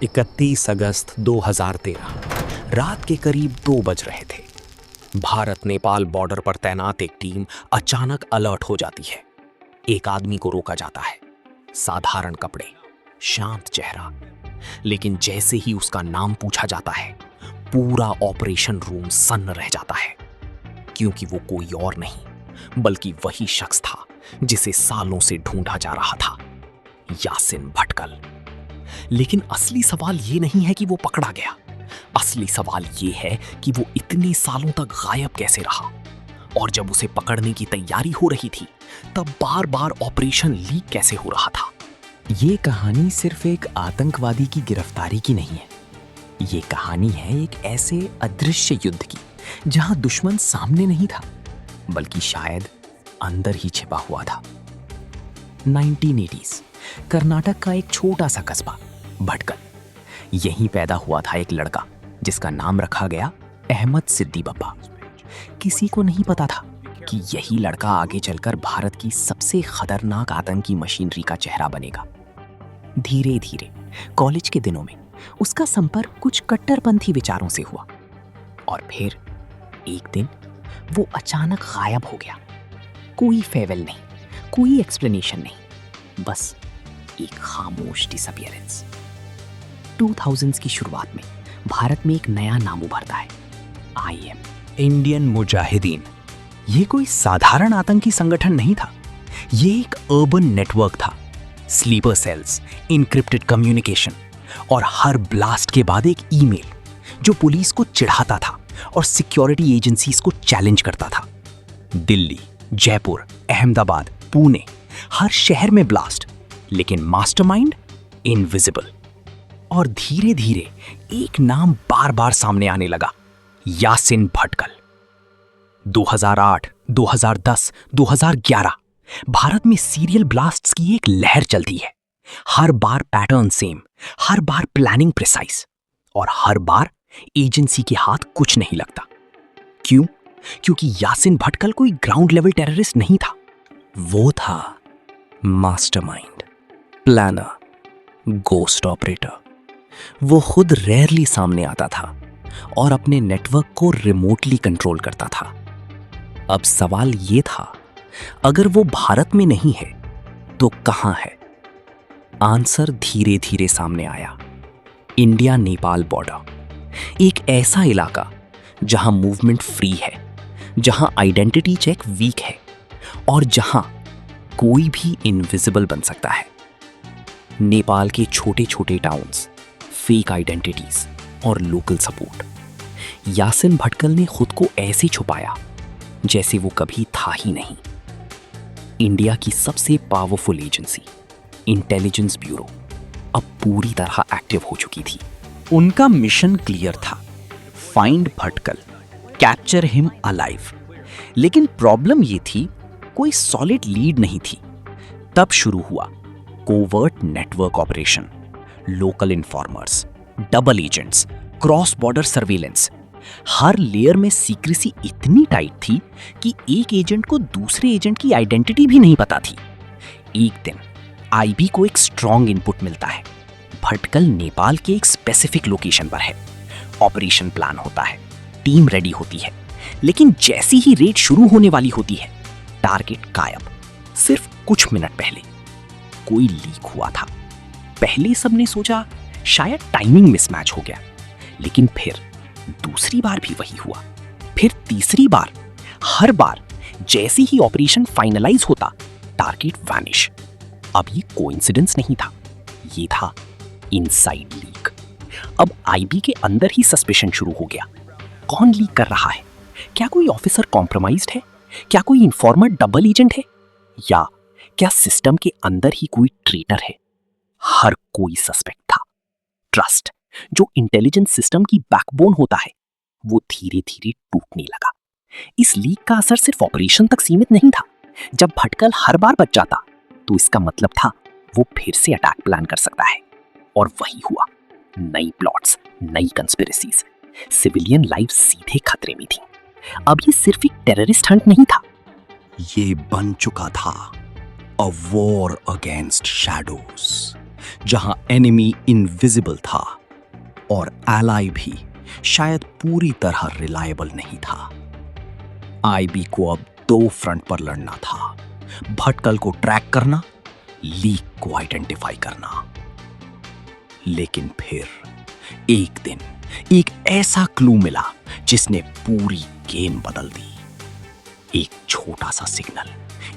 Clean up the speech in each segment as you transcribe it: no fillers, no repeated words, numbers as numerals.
31 अगस्त 2013 रात के करीब 2 बज रहे थे। भारत नेपाल बॉर्डर पर तैनात एक टीम अचानक अलर्ट हो जाती है। एक आदमी को रोका जाता है, साधारण कपड़े, शांत चेहरा, लेकिन जैसे ही उसका नाम पूछा जाता है पूरा ऑपरेशन रूम सन्न रह जाता है, क्योंकि वो कोई और नहीं बल्कि वही शख्स था जिसे सालों से ढूंढा जा रहा था, यासिन भटकल। लेकिन असली सवाल ये नहीं है कि वो पकड़ा गया। असली सवाल ये है कि वो इतने सालों तक गायब कैसे रहा, और जब उसे पकड़ने की तैयारी हो रही थी तब बार बार ऑपरेशन लीक कैसे हो रहा था। ये कहानी सिर्फ एक आतंकवादी की गिरफ्तारी की नहीं है। ये कहानी है एक ऐसे अदृश्य युद्ध की जहां दुश्मन सामने नहीं था बल्कि शायद अंदर ही छिपा हुआ था। 1980s कर्नाटक का एक छोटा सा कस्बा भटकल। यहीं पैदा हुआ था एक लड़का जिसका नाम रखा गया अहमद सिद्दी बब्बा। किसी को नहीं पता था कि यही लड़का आगे चलकर भारत की सबसे खतरनाक आतंकी मशीनरी का चेहरा बनेगा। धीरे धीरे कॉलेज के दिनों में उसका संपर्क कुछ कट्टरपंथी विचारों से हुआ, और फिर एक दिन वो अचानक गायब हो गया। कोई फेयरवेल नहीं, कोई एक्सप्लेनेशन नहीं, बस एक खामोश डिसअपीयरेंस। 2000s की शुरुआत में भारत में एक नया नाम उभरता है, IM, इंडियन मुजाहिदीन। ये कोई साधारण आतंकी संगठन नहीं था, ये एक अर्बन नेटवर्क था। स्लीपर सेल्स, इनक्रिप्टेड कम्युनिकेशन और हर ब्लास्ट के बाद एक ईमेल जो पुलिस को चिढ़ाता था और सिक्योरिटी एजेंसीज को चैलेंज करता था। दिल्ली, जयपुर, अहमदाबाद, पुणे, हर शहर में ब्लास्ट, लेकिन मास्टरमाइंड इनविजिबल। और धीरे धीरे एक नाम बार बार सामने आने लगा, यासिन भटकल। 2008, 2010, 2011 भारत में सीरियल ब्लास्ट्स की एक लहर चलती है। हर बार पैटर्न सेम, हर बार प्लानिंग प्रिसाइज, और हर बार एजेंसी के हाथ कुछ नहीं लगता। क्यों? क्योंकि यासिन भटकल कोई ग्राउंड लेवल टेररिस्ट नहीं था, वो था मास्टरमाइंड, प्लानर, गोस्ट ऑपरेटर। वो खुद रेयरली सामने आता था और अपने नेटवर्क को रिमोटली कंट्रोल करता था। अब सवाल ये था, अगर वो भारत में नहीं है तो कहां है? आंसर धीरे धीरे सामने आया, इंडिया नेपाल बॉर्डर। एक ऐसा इलाका जहां मूवमेंट फ्री है, जहां आइडेंटिटी चेक वीक है, और जहां कोई भी इनविजिबल बन सकता है। नेपाल के छोटे छोटे टाउन्स, फेक आइडेंटिटीज और लोकल सपोर्ट। यासिन भटकल ने खुद को ऐसे छुपाया जैसे वो कभी था ही नहीं। इंडिया की सबसे पावरफुल एजेंसी, इंटेलिजेंस ब्यूरो, अब पूरी तरह एक्टिव हो चुकी थी। उनका मिशन क्लियर था, find Bhatkal, capture him alive. लेकिन प्रॉब्लम ये थी, कोई सॉलिड लीड नहीं थी। तब शुरू हुआ covert network operation, local informers, double agents, cross border surveillance. हर लेयर में सीक्रेसी इतनी टाइट थी कि एक एजेंट को दूसरे एजेंट की आइडेंटिटी भी नहीं पता थी। एक दिन आईबी को एक स्ट्रॉन्ग इनपुट मिलता है, भटकल नेपाल के एक स्पेसिफिक लोकेशन पर है। ऑपरेशन प्लान होता है, टीम रेडी होती है, लेकिन जैसी ही रेड शुरू होने वाली होती है, टारगेट गायब। सिर्फ कुछ मिनट पहले कोई लीक हुआ था। पहले सबने सोचा शायद टाइमिंग मिसमैच हो गया, लेकिन फिर दूसरी बार भी वही हुआ, फिर तीसरी बार। हर बार जैसे ही ऑपरेशन फाइनलाइज होता, टारगेट वैनिश। अब ये कोइंसिडेंस नहीं था, ये था इनसाइड लीक। अब आईबी के अंदर ही सस्पेशन शुरू हो गया। कौन लीक कर रहा है? क्या कोई ऑफिसर कॉम्प्रोमाइज्ड है? क्या कोई इन्फॉर्मर डबल एजेंट है? या क्या सिस्टम के अंदर ही कोई ट्रेटर है? हर कोई सस्पेक्ट था। ट्रस्ट, जो इंटेलिजेंस सिस्टम की बैकबोन होता है, वो धीरे धीरे टूटने लगा। इस लीक का असर सिर्फ ऑपरेशन तक सीमित नहीं था। जब भटकल हर बार बच जाता तो इसका मतलब था वो फिर से अटैक प्लान कर सकता है, और वही हुआ। नई प्लॉट्स, नई कंस्पिरेसीज, सिविलियन लाइफ सीधे खतरे में थी। अब ये सिर्फ एक टेररिस्ट हंट नहीं था, ये बन चुका था अ वॉर अगेंस्ट शैडोज, जहां एनिमी इनविजिबल था और एलाई भी शायद पूरी तरह रिलायबल नहीं था। आईबी को अब दो फ्रंट पर लड़ना था, भटकल को ट्रैक करना, लीक को आइडेंटिफाई करना। लेकिन फिर एक दिन एक ऐसा क्लू मिला जिसने पूरी गेम बदल दी। एक छोटा सा सिग्नल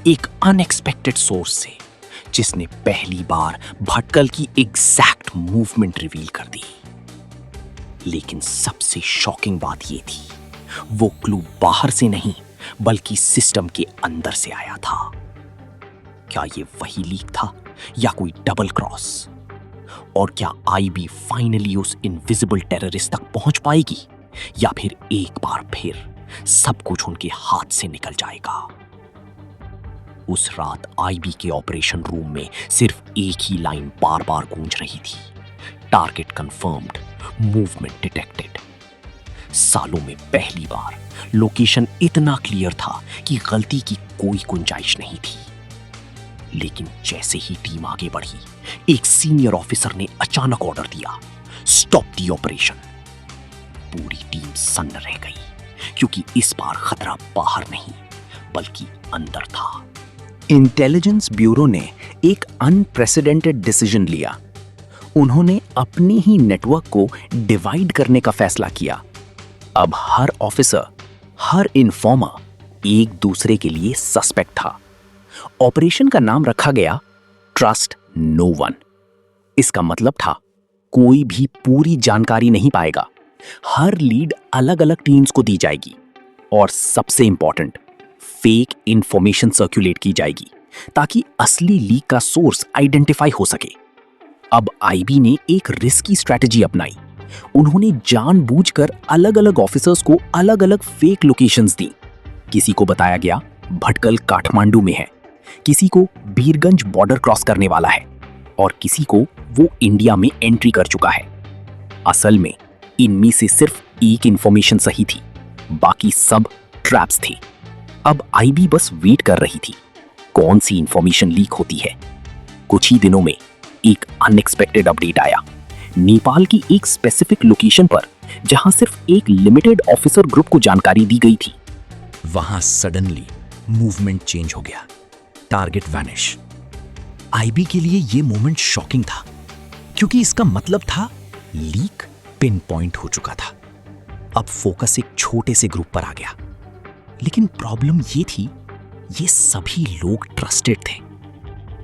एक अनएक्सपेक्टेड सोर्स से, जिसने पहली बार भटकल की एग्जैक्ट मूवमेंट रिवील कर दी। लेकिन सबसे शॉकिंग बात यह थी, वो क्लू बाहर से नहीं बल्कि सिस्टम के अंदर से आया था। क्या ये वही लीक था या कोई डबल क्रॉस? और क्या आईबी फाइनली उस इनविजिबल टेररिस्ट तक पहुंच पाएगी, या फिर एक बार फिर सब कुछ उनके हाथ से निकल जाएगा? उस रात आईबी के ऑपरेशन रूम में सिर्फ एक ही लाइन बार बार गूंज रही थी, टारगेट कंफर्म्ड, मूवमेंट डिटेक्टेड। सालों में पहली बार लोकेशन इतना क्लियर था कि गलती की कोई गुंजाइश नहीं थी। लेकिन जैसे ही टीम आगे बढ़ी, एक सीनियर ऑफिसर ने अचानक ऑर्डर दिया, स्टॉप दी ऑपरेशन। पूरी टीम सन्न रह गई, क्योंकि इस बार खतरा बाहर नहीं बल्कि अंदर था। इंटेलिजेंस ब्यूरो ने एक अनप्रेसिडेंटेड डिसीजन लिया। उन्होंने अपने ही नेटवर्क को डिवाइड करने का फैसला किया। अब हर ऑफिसर, हर इन्फॉर्मर एक दूसरे के लिए सस्पेक्ट था। ऑपरेशन का नाम रखा गया ट्रस्ट नो वन। इसका मतलब था कोई भी पूरी जानकारी नहीं पाएगा, हर लीड अलग अलग टीम्स को दी जाएगी, और सबसे इंपॉर्टेंट, फेक इंफॉर्मेशन सर्कुलेट की जाएगी ताकि असली लीक का सोर्स आइडेंटिफाई हो सके। अब आईबी ने एक रिस्की स्ट्रैटेजी अपनाई। उन्होंने जानबूझकर अलग अलग ऑफिसर्स को अलग अलग फेक लोकेशंस दी। किसी को बताया गया भटकल काठमांडू में है, किसी को बीरगंज बॉर्डर क्रॉस करने वाला है, और किसी को वो इंडिया में एंट्री कर चुका है। असल में इनमें से सिर्फ एक इंफॉर्मेशन सही थी, बाकी सब ट्रैप्स थे। अब आईबी बस वेट कर रही थी कौन सी इंफॉर्मेशन लीक होती है। कुछ ही दिनों में एक अनएक्सपेक्टेड अपडेट आया। नेपाल की एक स्पेसिफिक लोकेशन पर, जहां सिर्फ एक लिमिटेड ऑफिसर ग्रुप को जानकारी दी गई थी, वहां सडनली मूवमेंट चेंज हो गया, टारगेट वैनिश। आईबी के लिए यह मोमेंट शॉकिंग था, क्योंकि इसका मतलब था लीक पिन पॉइंट हो चुका था। अब फोकस एक छोटे से ग्रुप पर आ गया। लेकिन प्रॉब्लम ये थी, ये सभी लोग ट्रस्टेड थे।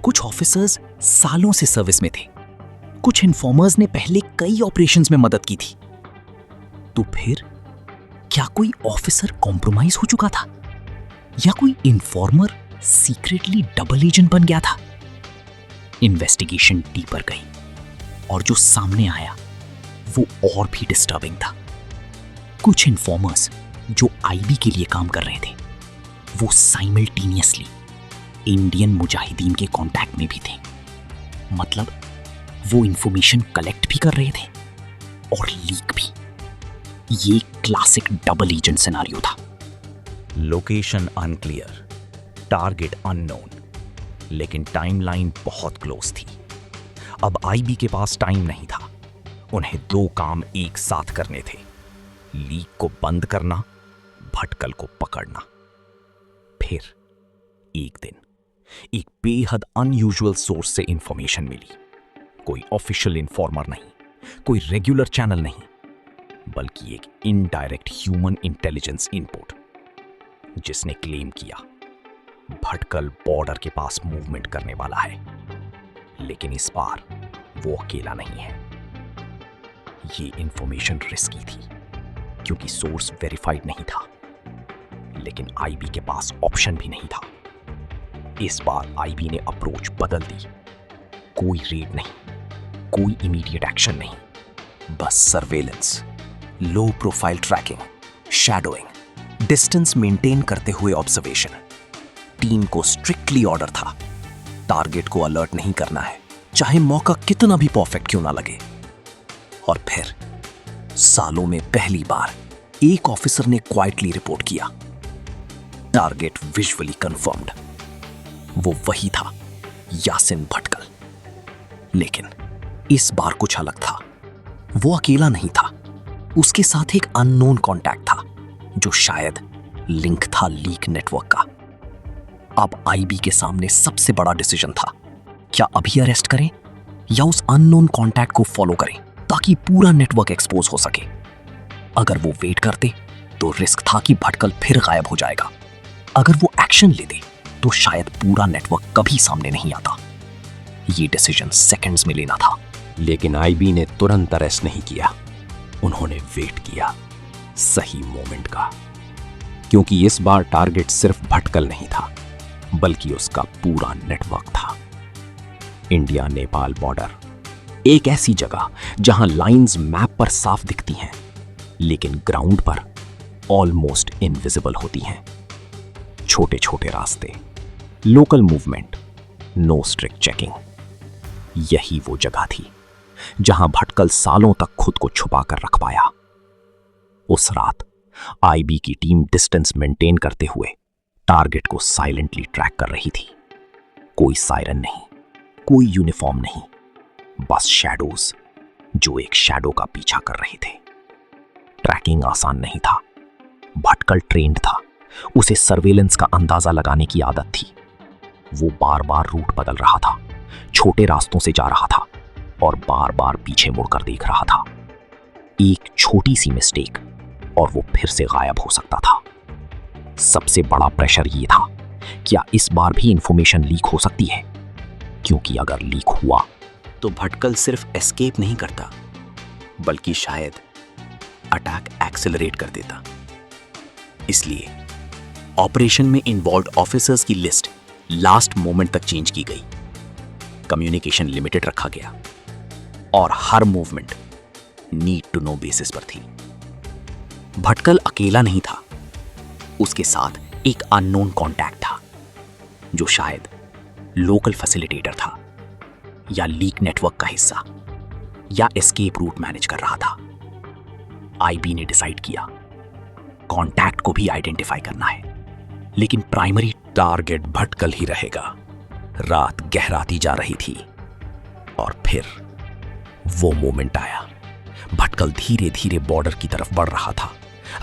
कुछ ऑफिसर्स सालों से सर्विस में थे, कुछ इन्फॉर्मर्स ने पहले कई ऑपरेशंस में मदद की थी। तो फिर क्या कोई ऑफिसर कॉम्प्रोमाइज हो चुका था, या कोई इन्फॉर्मर सीक्रेटली डबल एजेंट बन गया था? इन्वेस्टिगेशन डीपर गई, और जो सामने आया वो और भी डिस्टर्बिंग था। कुछ इन्फॉर्मर्स जो आईबी के लिए काम कर रहे थे, वो साइमल्टेनियसली इंडियन मुजाहिदीन के कांटेक्ट में भी थे। मतलब वो इंफॉर्मेशन कलेक्ट भी कर रहे थे और लीक भी। ये क्लासिक डबल एजेंट सिनेरियो था। लोकेशन अनक्लियर, टारगेट अननोन, लेकिन टाइमलाइन बहुत क्लोज थी। अब आईबी के पास टाइम नहीं था। उन्हें दो काम एक साथ करने थे, लीक को बंद करना, भटकल को पकड़ना। फिर एक दिन एक बेहद अनयूजुअल सोर्स से इंफॉर्मेशन मिली। कोई ऑफिशियल इन्फॉर्मर नहीं, कोई रेगुलर चैनल नहीं, बल्कि एक इनडायरेक्ट ह्यूमन इंटेलिजेंस इनपुट, जिसने क्लेम किया भटकल बॉर्डर के पास मूवमेंट करने वाला है। लेकिन इस बार वो अकेला नहीं है। ये इंफॉर्मेशन रिस्की थी, क्योंकि सोर्स वेरीफाइड नहीं था। लेकिन आईबी के पास ऑप्शन भी नहीं था। इस बार आईबी ने अप्रोच बदल दी। कोई रेड नहीं, कोई इमीडिएट एक्शन नहीं, बस surveillance, low profile tracking, shadowing, distance maintain करते हुए ऑब्जर्वेशन। टीम को स्ट्रिक्टली ऑर्डर था, टारगेट को अलर्ट नहीं करना है, चाहे मौका कितना भी परफेक्ट क्यों ना लगे। और फिर सालों में पहली बार एक ऑफिसर ने क्वाइटली रिपोर्ट किया, टारगेट विजुअली कंफर्म्ड। वो वही था, यासिन भटकल। लेकिन इस बार कुछ अलग था। वो अकेला नहीं था, उसके साथ एक अननोन कॉन्टैक्ट था जो शायद लिंक था लीक नेटवर्क का। अब आईबी के सामने सबसे बड़ा डिसीजन था, क्या अभी अरेस्ट करें या उस अननोन कॉन्टैक्ट को फॉलो करें ताकि पूरा नेटवर्क एक्सपोज हो सके। अगर वो वेट करते तो रिस्क था कि भटकल फिर गायब हो जाएगा। अगर वो एक्शन लेते तो शायद पूरा नेटवर्क कभी सामने नहीं आता। ये डिसीजन सेकंड्स में लेना था। लेकिन आईबी ने तुरंत अरेस्ट नहीं किया। उन्होंने वेट किया सही मोमेंट का, क्योंकि इस बार टारगेट सिर्फ भटकल नहीं था बल्कि उसका पूरा नेटवर्क था। इंडिया नेपाल बॉर्डर, एक ऐसी जगह जहां लाइंस मैप पर साफ दिखती हैं लेकिन ग्राउंड पर ऑलमोस्ट इनविजिबल होती हैं। छोटे छोटे रास्ते, local movement, no strict checking. यही वो जगह थी जहां भटकल सालों तक खुद को छुपा कर रख पाया। उस रात आईबी की टीम डिस्टेंस मेंटेन करते हुए टारगेट को साइलेंटली ट्रैक कर रही थी। कोई सायरन नहीं, कोई यूनिफॉर्म नहीं, बस शैडोज जो एक शैडो का पीछा कर रहे थे। ट्रैकिंग आसान नहीं था। भटकल ट्रेंड था, उसे सर्वेलेंस का अंदाजा लगाने की आदत थी। वो बार बार रूट बदल रहा था, छोटे रास्तों से जा रहा था और बार बार पीछे मुड़कर देख रहा था। एक छोटी सी मिस्टेक और वो फिर से गायब हो सकता था। सबसे बड़ा प्रेशर ये था, क्या इस बार भी इंफॉर्मेशन लीक हो सकती है? क्योंकि अगर लीक हुआ तो भटकल सिर्फ एस्केप नहीं करता बल्कि शायद अटैक एक्सेलरेट कर देता। इसलिए ऑपरेशन में इन्वॉल्व्ड ऑफिसर्स की लिस्ट लास्ट मोमेंट तक चेंज की गई। कम्युनिकेशन लिमिटेड रखा गया और हर movement need to know basis पर थी। भटकल अकेला नहीं था, उसके साथ एक अननोन कॉन्टैक्ट था जो शायद लोकल फैसिलिटेटर था या लीक नेटवर्क का हिस्सा या एस्केप रूट मैनेज कर रहा था। आईबी ने डिसाइड किया कॉन्टैक्ट को भी आइडेंटिफाई करना है, लेकिन प्राइमरी टारगेट भटकल ही रहेगा। रात गहराती जा रही थी और फिर वो मोमेंट आया। भटकल धीरे धीरे बॉर्डर की तरफ बढ़ रहा था।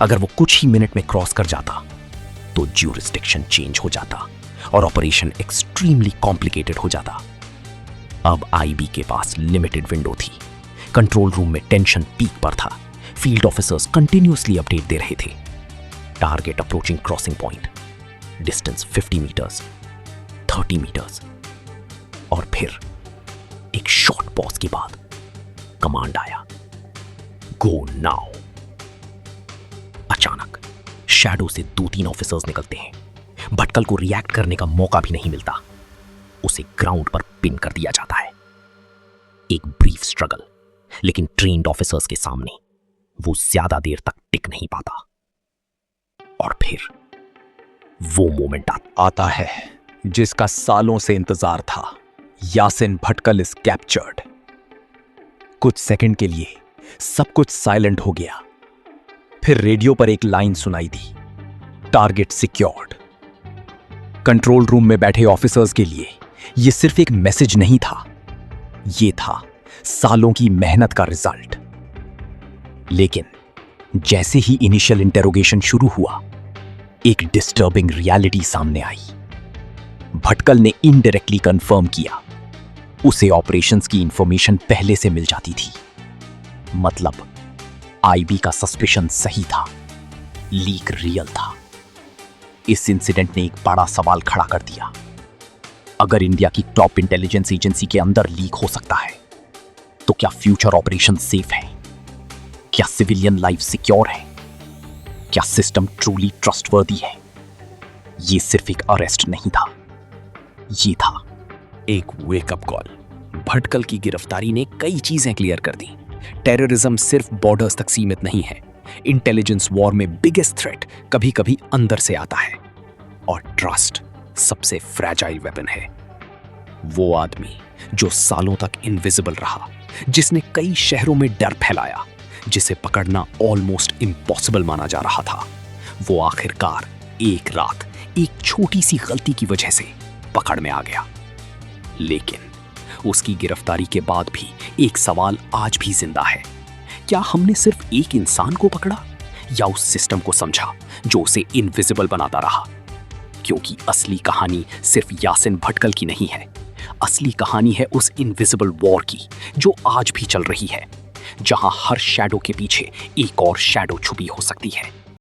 अगर वो कुछ ही मिनट में क्रॉस कर जाता तो ज्यूरिसडिक्शन चेंज हो जाता और ऑपरेशन एक्सट्रीमली कॉम्प्लिकेटेड हो जाता। अब आईबी के पास लिमिटेड विंडो थी। कंट्रोल रूम में टेंशन पीक पर था। फील्ड ऑफिसर्स कंटिन्यूअसली अपडेट दे रहे थे। Target approaching crossing point, distance 50 metres, 30 metres और फिर एक शॉर्ट पॉज के बाद कमांड आया, गो नाउ। अचानक शैडो से 2-3 ऑफिसर्स निकलते हैं। भटकल को रिएक्ट करने का मौका भी नहीं मिलता। उसे ग्राउंड पर पिन कर दिया जाता है। एक ब्रीफ स्ट्रगल, लेकिन ट्रेन्ड ऑफिसर्स के सामने वो ज्यादा देर तक टिक नहीं पाता। और फिर वो मोमेंट आता है जिसका सालों से इंतजार था। Yasin Bhatkal is captured. कुछ सेकंड के लिए सब कुछ साइलेंट हो गया। फिर रेडियो पर एक लाइन सुनाई दी, टारगेट सिक्योर्ड। कंट्रोल रूम में बैठे ऑफिसर्स के लिए यह सिर्फ एक मैसेज नहीं था, यह था सालों की मेहनत का रिजल्ट। लेकिन जैसे ही इनिशियल इंटेरोगेशन शुरू हुआ, एक डिस्टर्बिंग रियलिटी सामने आई। भटकल ने इनडायरेक्टली कंफर्म किया, उसे ऑपरेशंस की इंफॉर्मेशन पहले से मिल जाती थी। मतलब आईबी का सस्पिशन सही था, लीक रियल था। इस इंसिडेंट ने एक बड़ा सवाल खड़ा कर दिया। अगर इंडिया की टॉप इंटेलिजेंस एजेंसी के अंदर लीक हो सकता है, तो क्या फ्यूचर ऑपरेशन सेफ है? क्या सिविलियन लाइफ सिक्योर है? क्या सिस्टम ट्रूली ट्रस्टवर्दी है? ये सिर्फ एक अरेस्ट नहीं था, ये था एक वेकअप कॉल। भटकल की गिरफ्तारी ने कई चीजें क्लियर कर दी। टेररिज्म सिर्फ बॉर्डर्स तक सीमित नहीं है। इंटेलिजेंस वॉर में बिगेस्ट थ्रेट कभी कभी अंदर से आता है, और ट्रस्ट सबसे फ्रैजाइल वेपन है। वो आदमी जो सालों तक इनविजिबल रहा, जिसने कई शहरों में डर फैलाया, जिसे पकड़ना ऑलमोस्ट इम्पॉसिबल माना जा रहा था, वो आखिरकार एक रात एक छोटी सी गलती की वजह से पकड़ में आ गया। लेकिन उसकी गिरफ्तारी के बाद भी एक सवाल आज भी जिंदा है, क्या हमने सिर्फ एक इंसान को पकड़ा या उस सिस्टम को समझा जो उसे इनविजिबल बनाता रहा? क्योंकि असली कहानी सिर्फ यासिन भटकल की नहीं है, असली कहानी है उस इनविजिबल वॉर की जो आज भी चल रही है, जहां हर शैडो के पीछे एक और शैडो छुपी हो सकती है।